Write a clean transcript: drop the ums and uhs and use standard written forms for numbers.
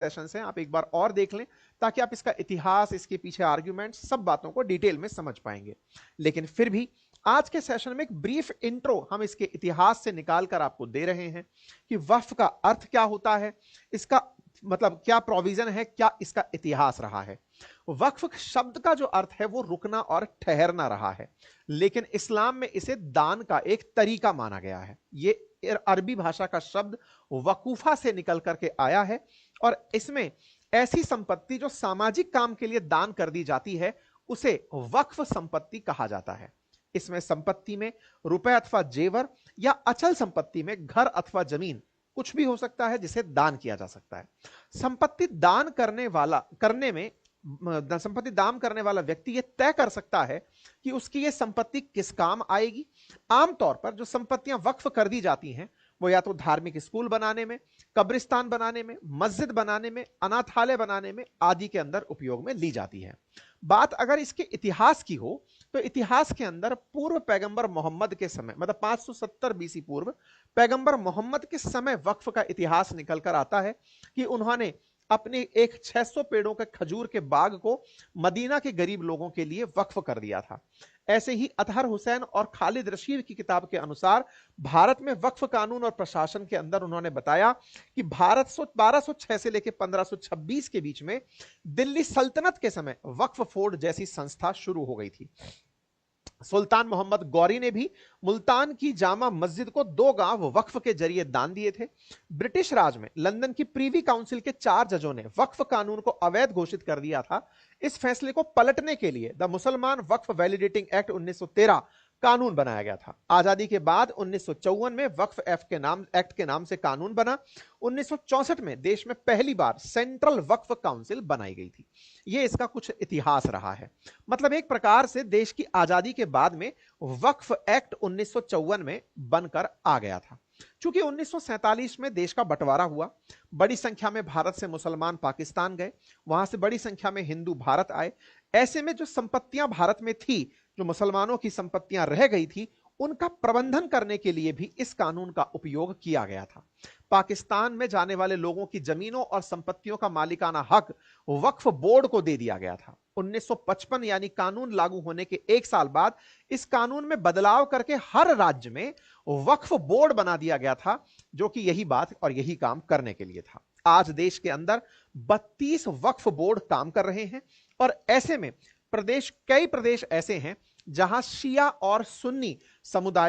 Sessions हैं, आप एक बार और देख लें ताकि आप इसका इतिहास, इसके पीछे आर्ग्यूमेंट, सब बातों को डिटेल में समझ पाएंगे। लेकिन फिर भी आज के सेशन में एक ब्रीफ इंट्रो हम इसके इतिहास से निकाल कर आपको दे रहे हैं कि वक्फ का अर्थ क्या होता है, इसका मतलब क्या प्रोविजन है, क्या इसका इतिहास रहा है। वक्फ शब्द का जो अर्थ है वो रुकना और ठहरना रहा है, लेकिन इस्लाम में इसे दान का एक तरीका माना गया है। ये अरबी भाषा का शब्द वकूफा से निकल करके आया है और इसमें ऐसी संपत्ति जो सामाजिक काम के लिए दान कर दी जाती है उसे वक्फ संपत्ति कहा जाता है। इसमें संपत्ति में रुपए अथवा जेवर या अचल संपत्ति में घर अथवा जमीन कुछ भी हो सकता है जिसे दान किया जा सकता है। संपत्ति दान करने वाला व्यक्ति यह तय कर सकता है कि उसकी यह संपत्ति किस काम आएगी। आमतौर पर जो संपत्तियां वक्फ कर दी जाती हैं वो या तो धार्मिक स्कूल बनाने में, कब्रिस्तान बनाने में, मस्जिद बनाने में, अनाथालय बनाने में आदि के अंदर उपयोग में ली जाती है। बात अगर इसके इतिहास की हो तो इतिहास के अंदर पूर्व पैगंबर मोहम्मद के समय, मतलब 570 बीसी पूर्व पैगंबर मोहम्मद के समय वक्फ का इतिहास निकल कर आता है कि उन्होंने अपने एक 600 पेड़ों के खजूर के बाग को मदीना के गरीब लोगों के लिए वक्फ कर दिया था। ऐसे ही अतहर हुसैन और खालिद रशीद की किताब के अनुसार भारत में वक्फ कानून और प्रशासन के अंदर उन्होंने बताया कि भारत 1206 से लेकर 1526 के बीच में दिल्ली सल्तनत के समय वक्फ बोर्ड जैसी संस्था शुरू हो गई थी। सुल्तान मोहम्मद गौरी ने भी मुल्तान की जामा मस्जिद को 2 गांव वक्फ के जरिए दान दिए थे। ब्रिटिश राज में लंदन की प्रीवी काउंसिल के 4 जजों ने वक्फ कानून को अवैध घोषित कर दिया था। इस फैसले को पलटने के लिए द मुसलमान वक्फ वैलिडेटिंग एक्ट 1913 कानून बनाया गया था। आजादी के बाद 1954 में वक्फ एक्ट के नाम से कानून बना। 1964 में देश में पहली बार सेंट्रल वक्फ काउंसिल बनाई गई थी। यह इसका कुछ इतिहास रहा है। मतलब एक प्रकार से देश की आजादी के बाद में वक्फ एक्ट 1954 में बनकर आ गया था। चूंकि 1947 में देश का बंटवारा हुआ, बड़ी संख्या में भारत से मुसलमान पाकिस्तान गए, वहां से बड़ी संख्या में हिंदू भारत आए। ऐसे में जो संपत्तियां भारत में थी, जो मुसलमानों की संपत्तियां रह गई थी, उनका प्रबंधन करने के लिए भी इस कानून का उपयोग किया गया था। पाकिस्तान में जाने वाले लोगों की जमीनों और संपत्तियों का मालिकाना हक वक्फ बोर्ड को दे दिया गया था। 1955 यानी कानून लागू होने के 1 साल बाद इस कानून में बदलाव करके हर राज्य में वक्फ बोर्ड बना दिया गया था, जो कि यही बात और यही काम करने के लिए था। आज देश के अंदर 32 वक्फ बोर्ड काम कर रहे हैं और ऐसे में कई प्रदेश ऐसे हैं जहां शिया और सुन्नी समुदायों